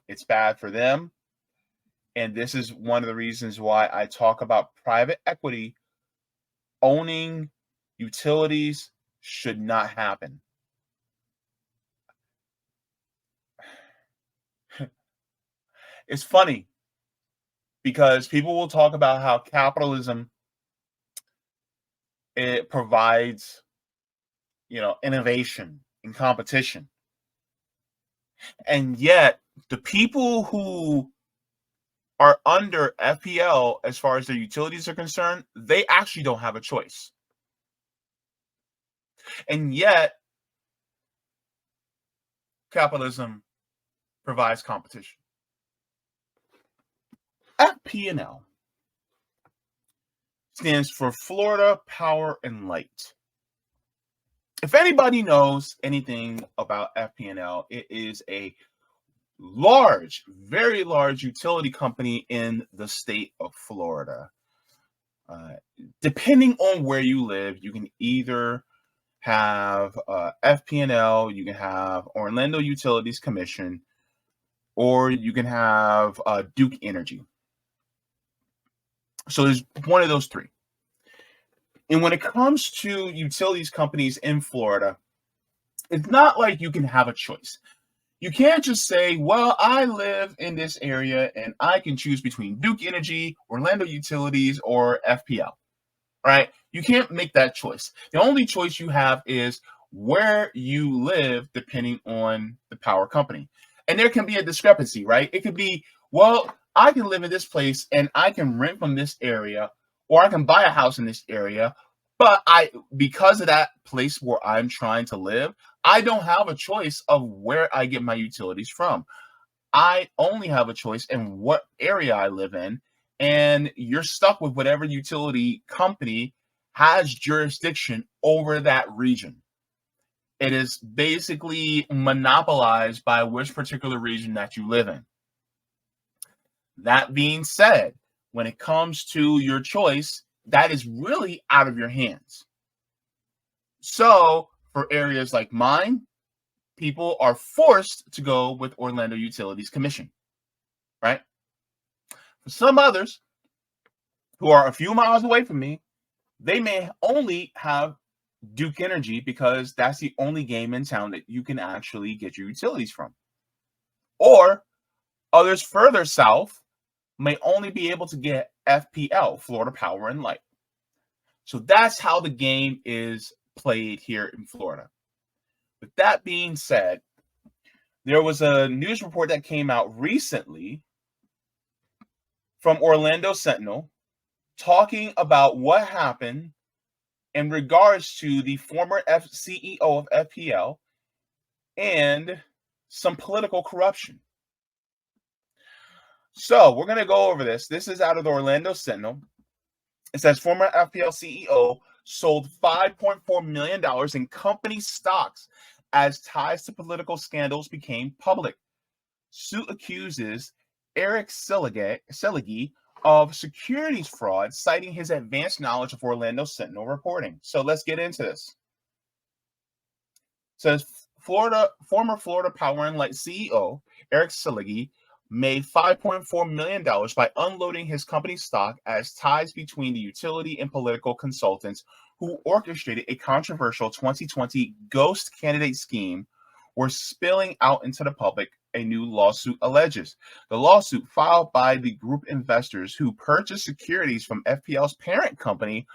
It's bad for them. And this is one of the reasons why I talk about private equity owning utilities should not happen. It's funny because people will talk about how capitalism, it provides, innovation and competition. And yet the people who are under FPL as far as their utilities are concerned, they actually don't have a choice. And yet capitalism provides competition. FPL stands for Florida Power and Light. If anybody knows anything about FPL, it is a large, very large utility company in the state of Florida. Depending on where you live, you can either have FPL, you can have Orlando Utilities Commission, or you can have Duke Energy. So there's one of those three. And when it comes to utilities companies in Florida, it's not like you can have a choice. You can't just say, well, I live in this area and I can choose between Duke Energy, Orlando Utilities, or FPL, right? You can't make that choice. The only choice you have is where you live, depending on the power company. And there can be a discrepancy, right? It could be, well, I can live in this place and I can rent from this area, or I can buy a house in this area, but because of that place where I'm trying to live, I don't have a choice of where I get my utilities from. I only have a choice in what area I live in, and you're stuck with whatever utility company has jurisdiction over that region. It is basically monopolized by which particular region that you live in. That being said, when it comes to your choice, that is really out of your hands. So for areas like mine, people are forced to go with Orlando Utilities Commission, right? For some others who are a few miles away from me, they may only have Duke Energy because that's the only game in town that you can actually get your utilities from. Or others further south may only be able to get FPL, Florida Power and Light. So that's how the game is played here in Florida. With that being said, there was a news report that came out recently from Orlando Sentinel talking about what happened in regards to the former CEO of FPL and some political corruption. So we're going to go over this. This is out of the Orlando Sentinel. It says former FPL CEO sold $5.4 million in company stocks as ties to political scandals became public. Suit accuses Eric Seliggy of securities fraud, citing his advanced knowledge of Orlando Sentinel reporting. So let's get into this. It says former Florida Power and Light CEO Eric Seliggy made $5.4 million by unloading his company's stock as ties between the utility and political consultants who orchestrated a controversial 2020 ghost candidate scheme were spilling out into the public, a new lawsuit alleges. The lawsuit, filed by the group investors who purchased securities from FPL's parent company,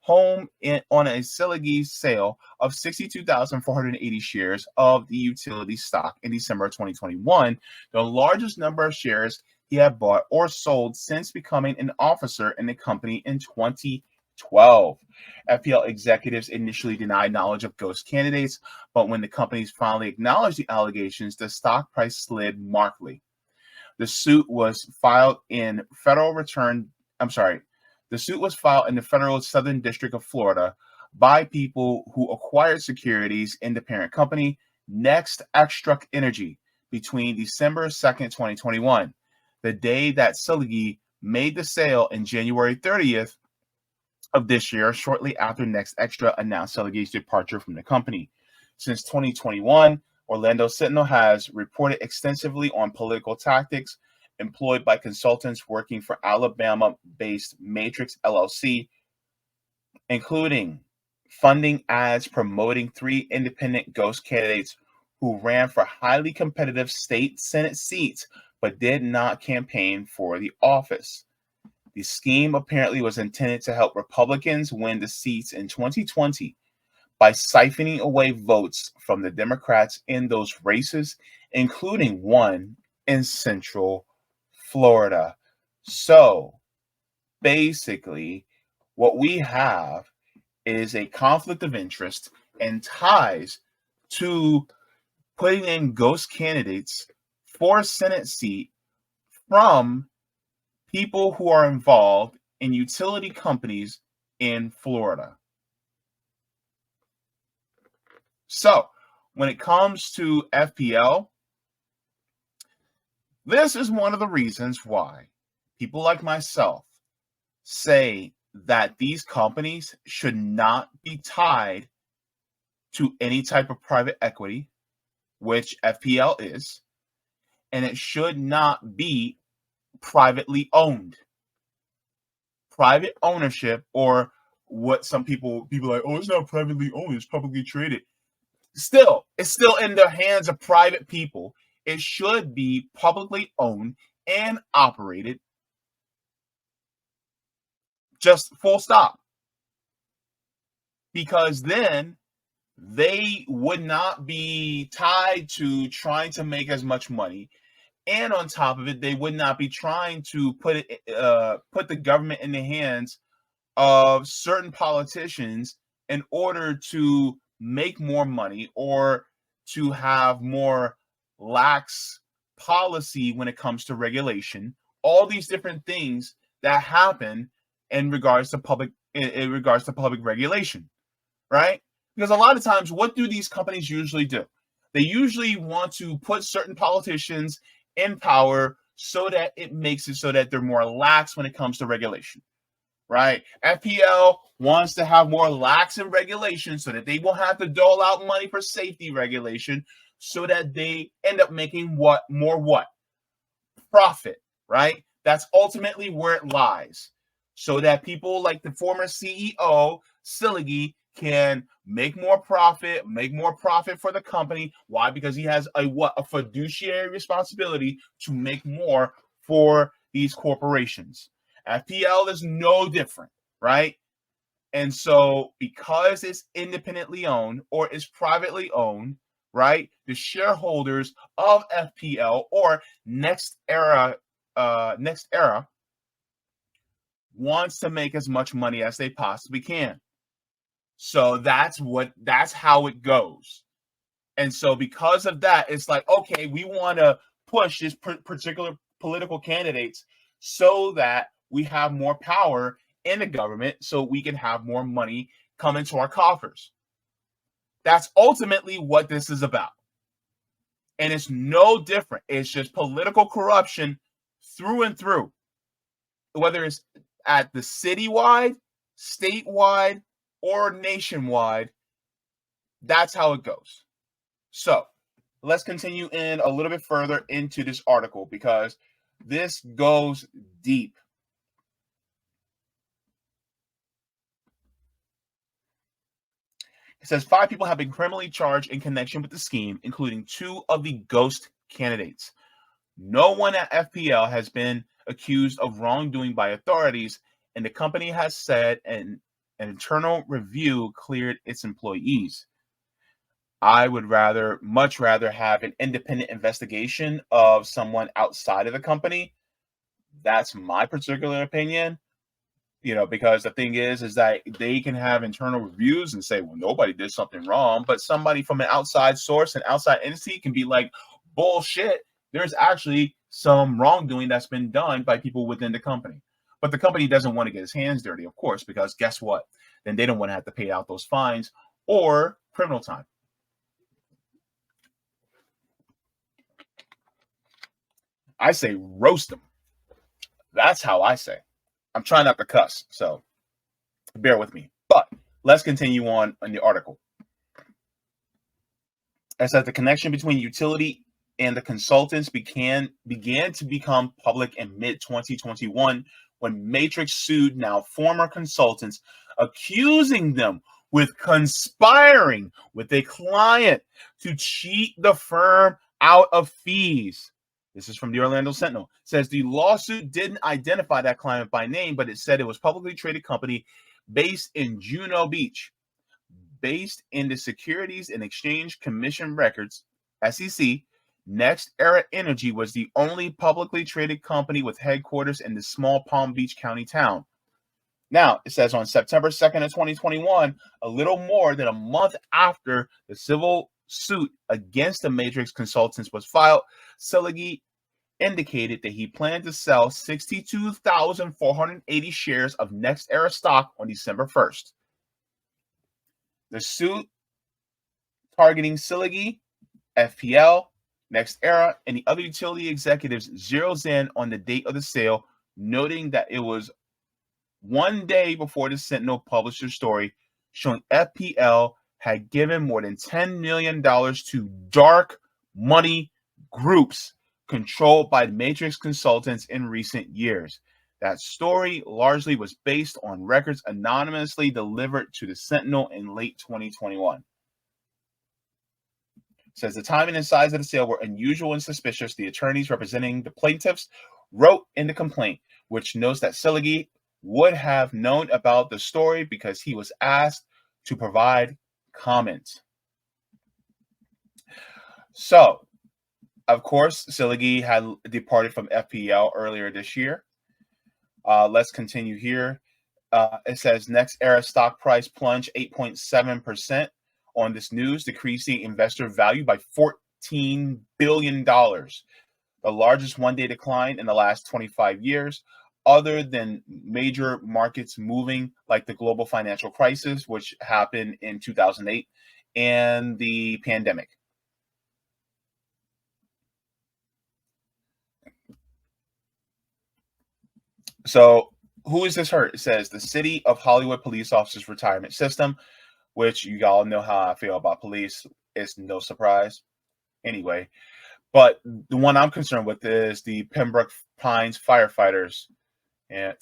on a Seliggy sale of 62,480 shares of the utility stock in December 2021, the largest number of shares he had bought or sold since becoming an officer in the company in 2012. FPL executives initially denied knowledge of ghost candidates, but when the companies finally acknowledged the allegations, the stock price slid markedly. The suit was filed in the federal Southern District of Florida by people who acquired securities in the parent company, NextEra Energy, between December 2nd, 2021, the day that Seliggy made the sale, in January 30th of this year, shortly after NextEra announced Seliggy's departure from the company. Since 2021, Orlando Sentinel has reported extensively on political tactics employed by consultants working for Alabama-based Matrix LLC, including funding ads promoting 3 independent ghost candidates who ran for highly competitive state Senate seats but did not campaign for the office. The scheme apparently was intended to help Republicans win the seats in 2020 by siphoning away votes from the Democrats in those races, including one in Central Florida. So basically, what we have is a conflict of interest and ties to putting in ghost candidates for a Senate seat from people who are involved in utility companies in Florida. So, when it comes to FPL, this is one of the reasons why people like myself say that these companies should not be tied to any type of private equity, which FPL is, and it should not be privately owned. Private ownership, or what some people are like, oh, it's not privately owned, it's publicly traded. Still, it's still in the hands of private people. It should be publicly owned and operated. Just full stop. Because then they would not be tied to trying to make as much money. And on top of it, they would not be trying to put the government in the hands of certain politicians in order to make more money or to have more lax policy when it comes to regulation. All these different things that happen in regards to public regulation, right? Because a lot of times, what do these companies usually do? They usually want to put certain politicians in power so that it makes it so that they're more lax when it comes to regulation, right? FPL wants to have more lax in regulation so that they will have to dole out money for safety regulation so that they end up making what? Profit, right? That's ultimately where it lies. So that people like the former CEO, Siligi, can make more profit for the company. Why? Because he has a fiduciary responsibility to make more for these corporations. FPL is no different, right? And so because it's independently owned or is privately owned, right, the shareholders of FPL or NextEra wants to make as much money as they possibly can. So that's how it goes. And so because of that, it's like, okay, we want to push this particular political candidates so that we have more power in the government so we can have more money come into our coffers. That's ultimately what this is about. And it's no different. It's just political corruption through and through. Whether it's at the citywide, statewide, or nationwide, that's how it goes. So let's continue in a little bit further into this article because this goes deep. It says 5 people have been criminally charged in connection with the scheme, including 2 of the ghost candidates. No one at FPL has been accused of wrongdoing by authorities, and the company has said an internal review cleared its employees. I would much rather have an independent investigation of someone outside of the company. That's my particular opinion. Because the thing is that they can have internal reviews and say, well, nobody did something wrong, but somebody from an outside source, an outside entity can be like, bullshit, there's actually some wrongdoing that's been done by people within the company. But the company doesn't want to get its hands dirty, of course, because guess what? Then they don't want to have to pay out those fines or criminal time. I say roast them. That's how I say. I'm trying not to cuss, so bear with me. But let's continue on in the article. It says the connection between utility and the consultants began to become public in mid-2021 when Matrix sued now former consultants, accusing them with conspiring with a client to cheat the firm out of fees. This is from the Orlando Sentinel. It says the lawsuit didn't identify that client by name, but it said it was a publicly traded company based in Juno Beach. Based in the Securities and Exchange Commission records, SEC, NextEra Energy was the only publicly traded company with headquarters in the small Palm Beach County town. Now, it says on September 2nd of 2021, a little more than a month after the civil suit against the Matrix Consultants was filed, Siligi indicated that he planned to sell 62,480 shares of NextEra stock on December 1st. The suit targeting Siligi, FPL, NextEra, and the other utility executives zeroes in on the date of the sale, noting that it was one day before the Sentinel published their story, showing FPL had given more than $10 million to dark money groups controlled by Matrix Consultants in recent years. That story largely was based on records anonymously delivered to the Sentinel in late 2021. It says the timing and size of the sale were unusual and suspicious. The attorneys representing the plaintiffs wrote in the complaint, which notes that Siligi would have known about the story because he was asked to provide comment. So, of course, Siligi had departed from FPL earlier this year. Let's continue here. It says NextEra stock price plunged 8.7% on this news, decreasing investor value by $14 billion, the largest one-day decline in the last 25 years, other than major markets moving like the global financial crisis, which happened in 2008, and the pandemic. So who is this hurt? It says the City of Hollywood Police Officers Retirement System, which you all know how I feel about police. It's no surprise. Anyway, but the one I'm concerned with is the Pembroke Pines firefighters and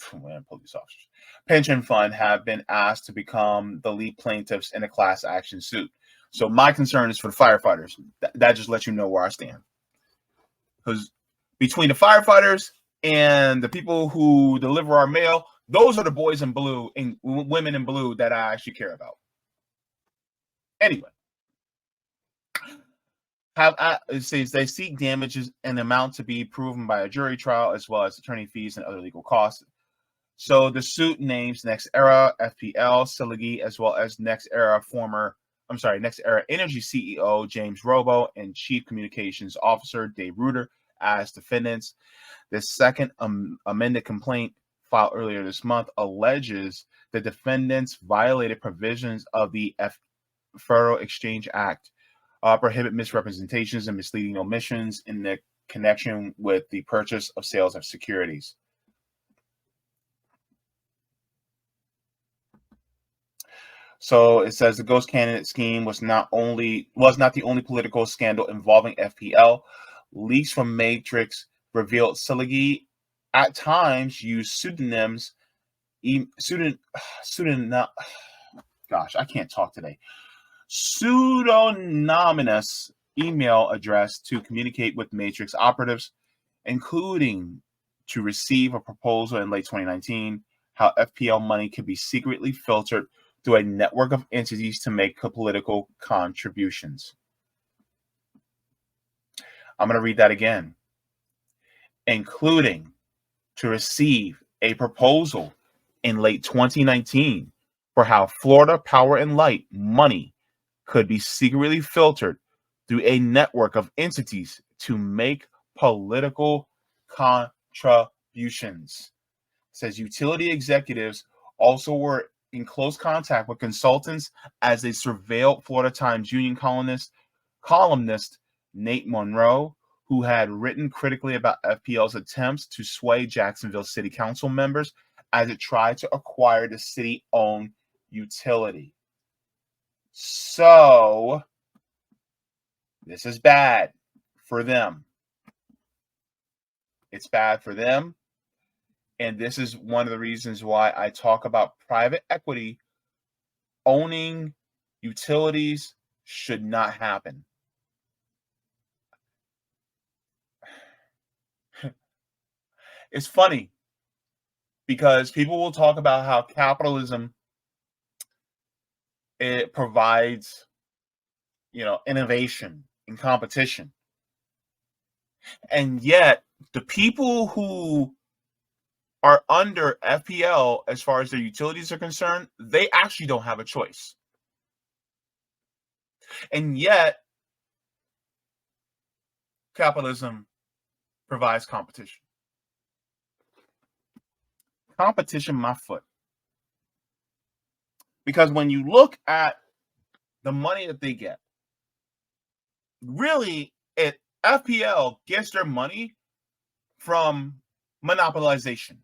police officers pension fund have been asked to become the lead plaintiffs in a class action suit. So my concern is for the firefighters. That just lets you know where I stand. Because between the firefighters and the people who deliver our mail, those are the boys in blue and women in blue that I actually care about. Anyway, it says they seek damages and amount to be proven by a jury trial, as well as attorney fees and other legal costs. So the suit names NextEra, FPL, Siligi, as well as NextEra Energy CEO James Robo and Chief Communications Officer Dave Reuter as defendants. The second amended complaint filed earlier this month alleges the defendants violated provisions of the Federal Exchange Act, prohibit misrepresentations and misleading omissions in the connection with the purchase of sales of securities. So it says the ghost candidate scheme was not the only political scandal involving FPL. Leaks from Matrix revealed Siligi at times used pseudonymous email address to communicate with Matrix operatives, including to receive a proposal in late 2019, how FPL money could be secretly filtered through a network of entities to make political contributions. I'm going to read that again. Including to receive a proposal in late 2019 for how Florida Power and Light money could be secretly filtered through a network of entities to make political contributions. It says utility executives also were in close contact with consultants as they surveilled Florida Times Union columnist Nate Monroe, who had written critically about FPL's attempts to sway Jacksonville City Council members as it tried to acquire the city-owned utility. So, This is bad for them. It's bad for them. And this is one of the reasons why I talk about private equity owning utilities should not happen. It's funny because people will talk about how capitalism, it provides, innovation and competition. And yet the people who are under FPL as far as their utilities are concerned, they actually don't have a choice. And yet capitalism provides competition. Competition, my foot. Because when you look at the money that they get, really, FPL gets their money from monopolization.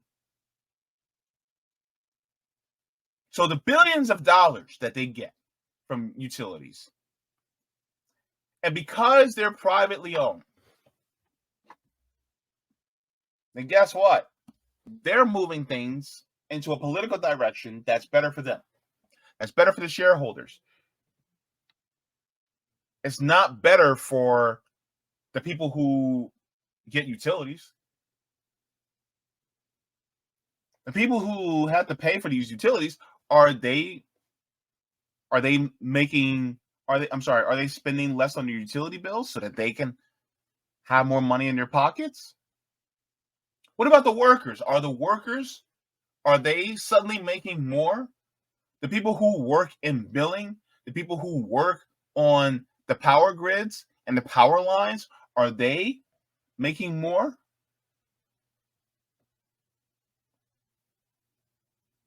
So the billions of dollars that they get from utilities, and because they're privately owned, then guess what? They're moving things into a political direction that's better for them. That's better for the shareholders. It's not better for the people who get utilities. The people who have to pay for these utilities, are they spending less on their utility bills so that they can have more money in their pockets? What about the workers? Are they suddenly making more? The people who work in billing, the people who work on the power grids and the power lines, are they making more?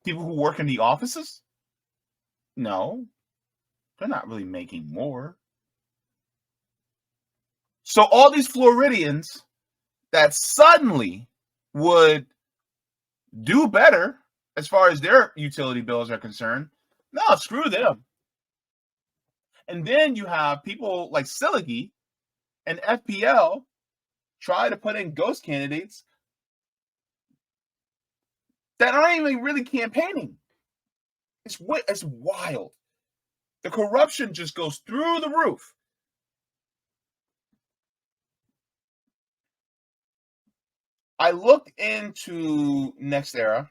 People who work in the offices? No, they're not really making more. So all these Floridians that suddenly would do better as far as their utility bills are concerned, no, screw them. And then you have people like Siligi and FPL try to put in ghost candidates that aren't even really campaigning. It's wild. The corruption just goes through the roof. I looked into NextEra.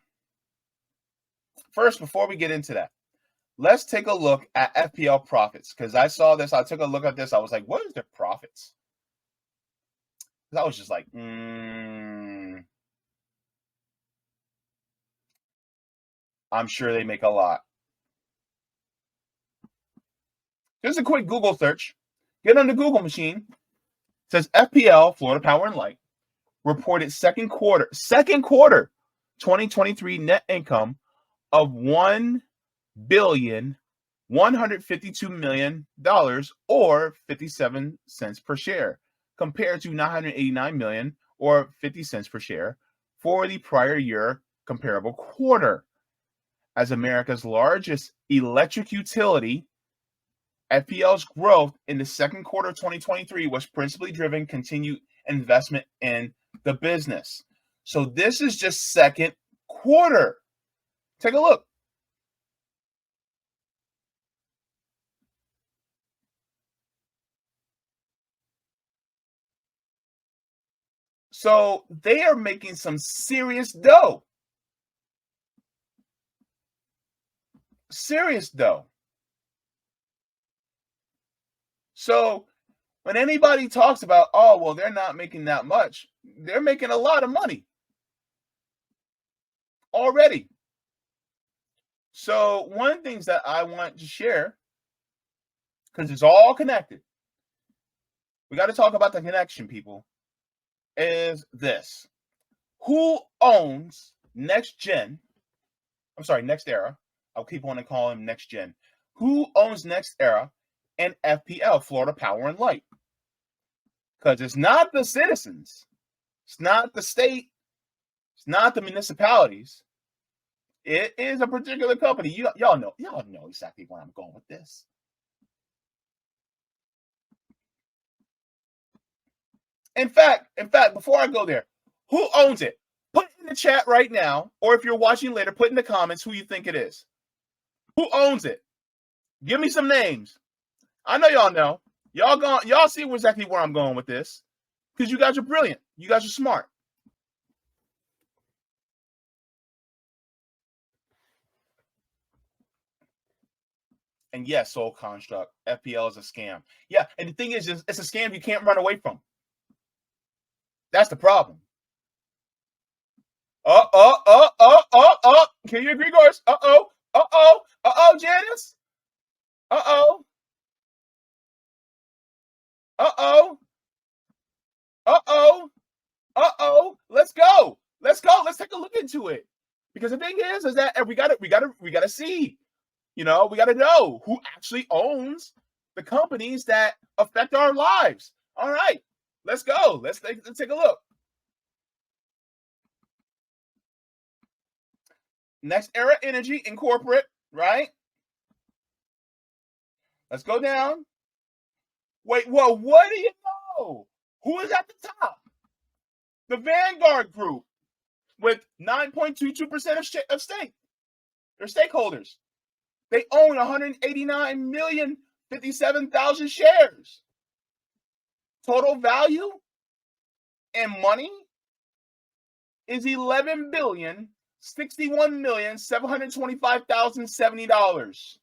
First, before we get into that, let's take a look at FPL profits, because I saw this. I took a look at this. I was like, what is their profits? Because I was just like, I'm sure they make a lot. Just a quick Google search. Get on the Google machine. It says FPL, Florida Power and Light, reported second quarter 2023 net income of $1,152,000,000 or 57 cents per share, compared to $989 million or 50 cents per share for the prior year comparable quarter. As America's largest electric utility, FPL's growth in the second quarter of 2023 was principally driven continued investment in the business. So this is just second quarter. Take a look. So they are making some serious dough. Serious dough. So when anybody talks about, oh, well, they're not making that much, they're making a lot of money already. So one of the things that I want to share, because it's all connected, we got to talk about the connection, people, is this. Who owns NextEra? I'll keep on to call him Next Gen. Who owns NextEra and FPL, Florida Power and Light? Because it's not the citizens, it's not the state, it's not the municipalities. It is a particular company. Y'all know exactly where I'm going with this. In fact, before I go there, who owns it? Put in the chat right now, or if you're watching later, put in the comments who you think it is. Who owns it? Give me some names. I know y'all know. Y'all see exactly where I'm going with this. Because you guys are brilliant. You guys are smart. And yes, Soul Construct, FPL is a scam. Yeah, and the thing is, it's a scam you can't run away from. That's the problem. Can you agree, Gors? Janice? Uh-oh. Let's go. Let's take a look into it. Because the thing is that we gotta see. We gotta know who actually owns the companies that affect our lives. All right, let's go. Let's take a look. NextEra Energy Incorporate, right? Let's go down. Wait, well, what do you know? Who is at the top? The Vanguard Group with 9.22% of stake. They're stakeholders. They own 189,057,000 shares. Total value and money is $11,061,725,070.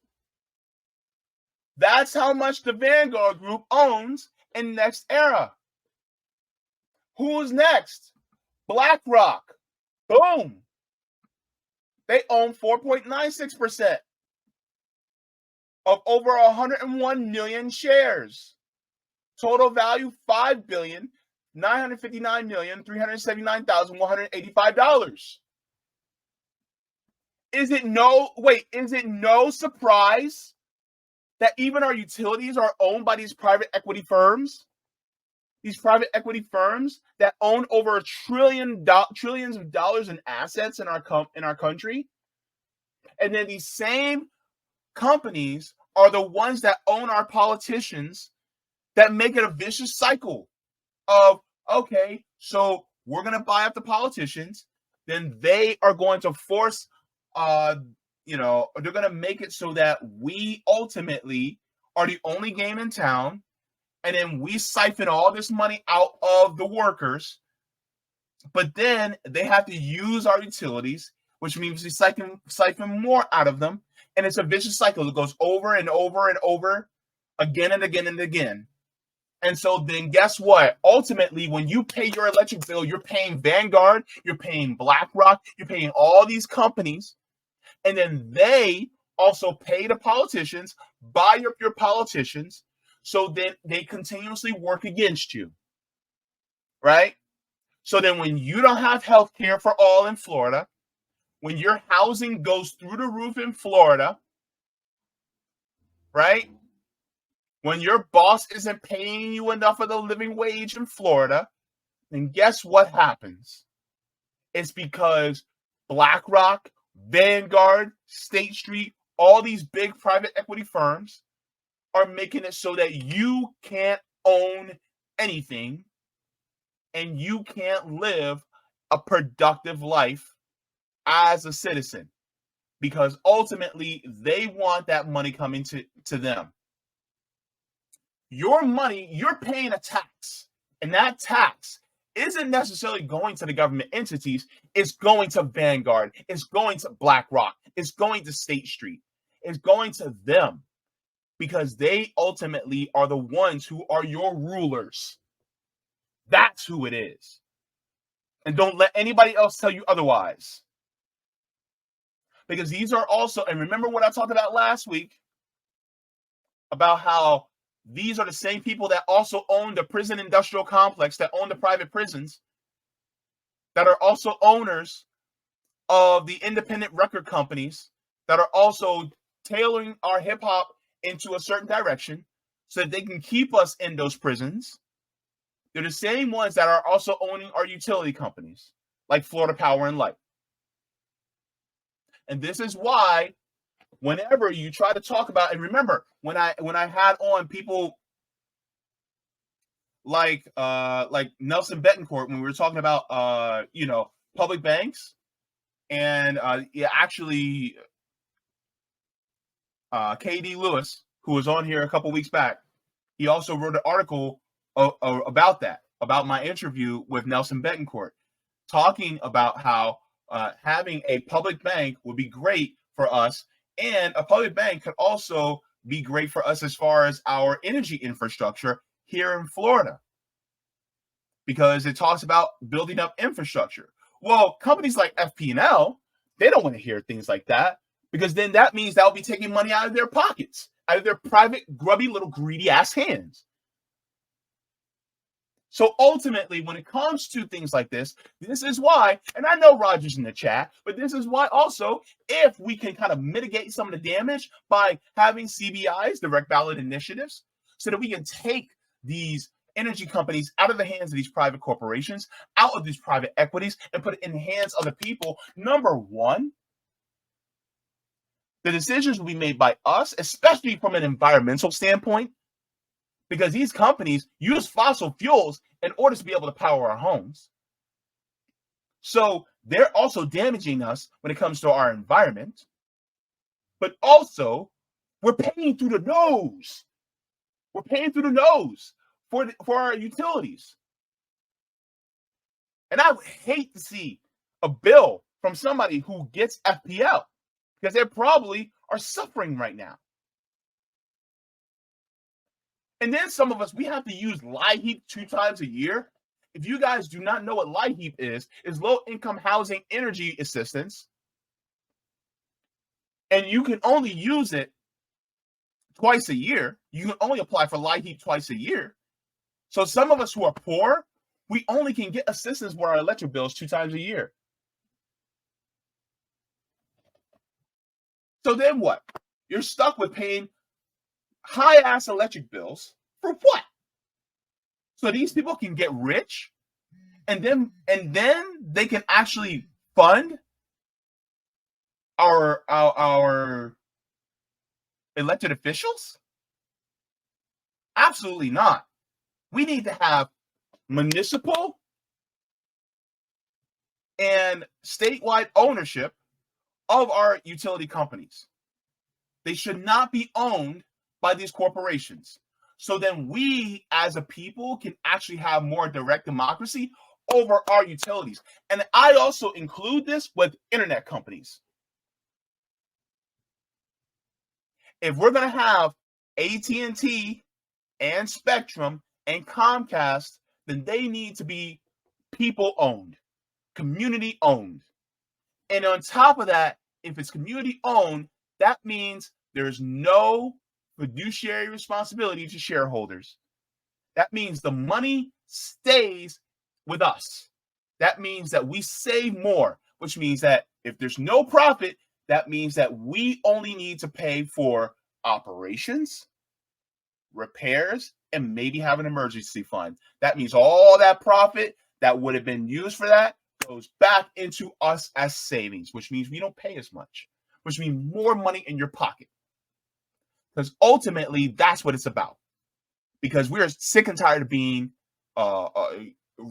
That's how much the Vanguard Group owns in NextEra. Who's next? BlackRock. Boom. They own 4.96% of over 101 million shares. Total value $5,959,379,185. Is it no surprise that even our utilities are owned by these private equity firms? These private equity firms that own over trillions of dollars in assets in our country. And then these same companies are the ones that own our politicians, that make it a vicious cycle of, okay, so we're going to buy up the politicians, then they are going to force, they're going to make it so that we ultimately are the only game in town, and then we siphon all this money out of the workers, but then they have to use our utilities, which means we siphon more out of them, and it's a vicious cycle that goes over and over and over again and again and again. And so then guess what? Ultimately, when you pay your electric bill, you're paying Vanguard, you're paying BlackRock, you're paying all these companies, and then they also pay the politicians, buy up your politicians, so then they continuously work against you, right? So then when you don't have health care for all in Florida, when your housing goes through the roof in Florida, right? When your boss isn't paying you enough of the living wage in Florida, then guess what happens? It's because BlackRock, Vanguard, State Street, all these big private equity firms are making it so that you can't own anything and you can't live a productive life as a citizen, because ultimately they want that money coming to them. Your money, you're paying a tax, and that tax isn't necessarily going to the government entities. It's going to Vanguard. It's going to BlackRock. It's going to State Street. It's going to them, because they ultimately are the ones who are your rulers. That's who it is. And don't let anybody else tell you otherwise. Because these are also, and remember what I talked about last week about how these are the same people that also own the prison industrial complex, that own the private prisons, that are also owners of the independent record companies, that are also tailoring our hip hop into a certain direction so that they can keep us in those prisons. They're the same ones that are also owning our utility companies, like Florida Power and Light. And this is why whenever you try to talk about, and remember, when I had on people like Nelson Betancourt, when we were talking about public banks, and actually KD Lewis, who was on here a couple weeks back, he also wrote an article about that, about my interview with Nelson Betancourt, talking about how having a public bank would be great for us, and a public bank could also be great for us as far as our energy infrastructure here in Florida, because it talks about building up infrastructure. Well, companies like FP&L, they don't want to hear things like that, because then that means they'll be taking money out of their pockets, out of their private, grubby, little greedy ass hands. So ultimately, when it comes to things like this is why, and I know Roger's in the chat, but this is why also, if we can kind of mitigate some of the damage by having CBIs, direct ballot initiatives, so that we can take these energy companies out of the hands of these private corporations, out of these private equities, and put it in the hands of the people. Number one, the decisions will be made by us, especially from an environmental standpoint, because these companies use fossil fuels in order to be able to power our homes. So they're also damaging us when it comes to our environment. But also, we're paying through the nose. We're paying through the nose for our utilities. And I would hate to see a bill from somebody who gets FPL, because they probably are suffering right now. And then some of us, we have to use LIHEAP 2 times a year. If you guys do not know what LIHEAP is low-income housing energy assistance. And you can only use it twice a year. You can only apply for LIHEAP twice a year. So some of us who are poor, we only can get assistance for our electric bills 2 times a year. So then what? You're stuck with paying high-ass electric bills for what? So these people can get rich, and then they can actually fund our elected officials? Absolutely not. We need to have municipal and statewide ownership of our utility companies. They should not be owned by these corporations. So then we as a people can actually have more direct democracy over our utilities. And I also include this with internet companies. If we're going to have AT&T and Spectrum and Comcast, then they need to be people owned, community owned. And on top of that, if it's community owned, that means there's no fiduciary responsibility to shareholders. That means the money stays with us. That means that we save more, which means that if there's no profit, that means that we only need to pay for operations, repairs, and maybe have an emergency fund. That means all that profit that would have been used for that goes back into us as savings, which means we don't pay as much, which means more money in your pocket. Because ultimately, that's what it's about. Because we're sick and tired of being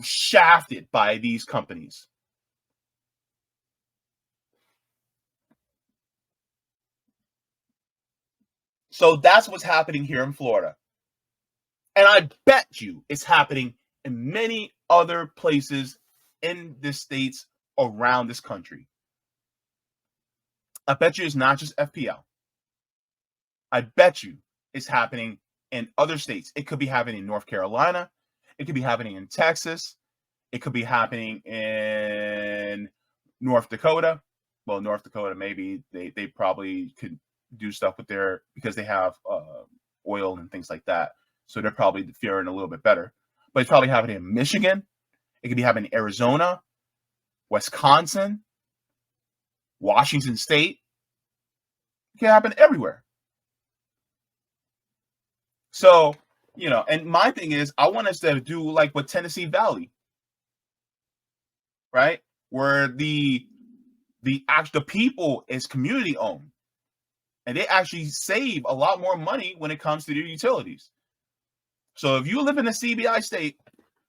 shafted by these companies. So that's what's happening here in Florida. And I bet you it's happening in many other places in the states around this country. I bet you it's not just FPL. I bet you it's happening in other states. It could be happening in North Carolina. It could be happening in Texas. It could be happening in North Dakota. Well, North Dakota, maybe they probably could do stuff with their, because they have oil and things like that. So they're probably faring a little bit better. But it's probably happening in Michigan. It could be happening in Arizona, Wisconsin, Washington State. It can happen everywhere. So, and my thing is, I want us to do like what Tennessee Valley, right? Where the people is community owned, and they actually save a lot more money when it comes to their utilities. So if you live in a CBI state,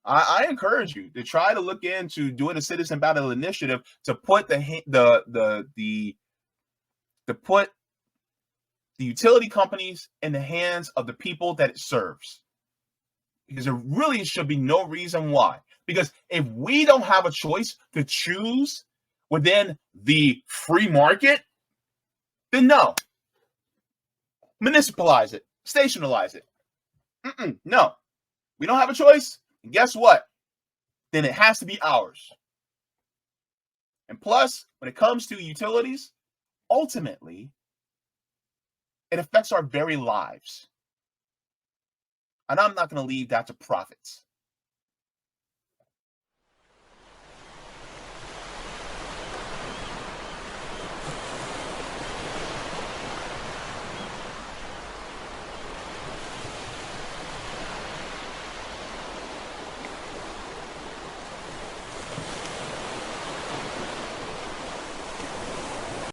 I encourage you to try to look into doing a citizen battle initiative to put to put the utility companies in the hands of the people that it serves. Because there really should be no reason why. Because if we don't have a choice to choose within the free market, then no. Municipalize it. Stationalize it. No. We don't have a choice. And guess what? Then it has to be ours. And plus, when it comes to utilities, ultimately, it affects our very lives. And I'm not going to leave that to profits.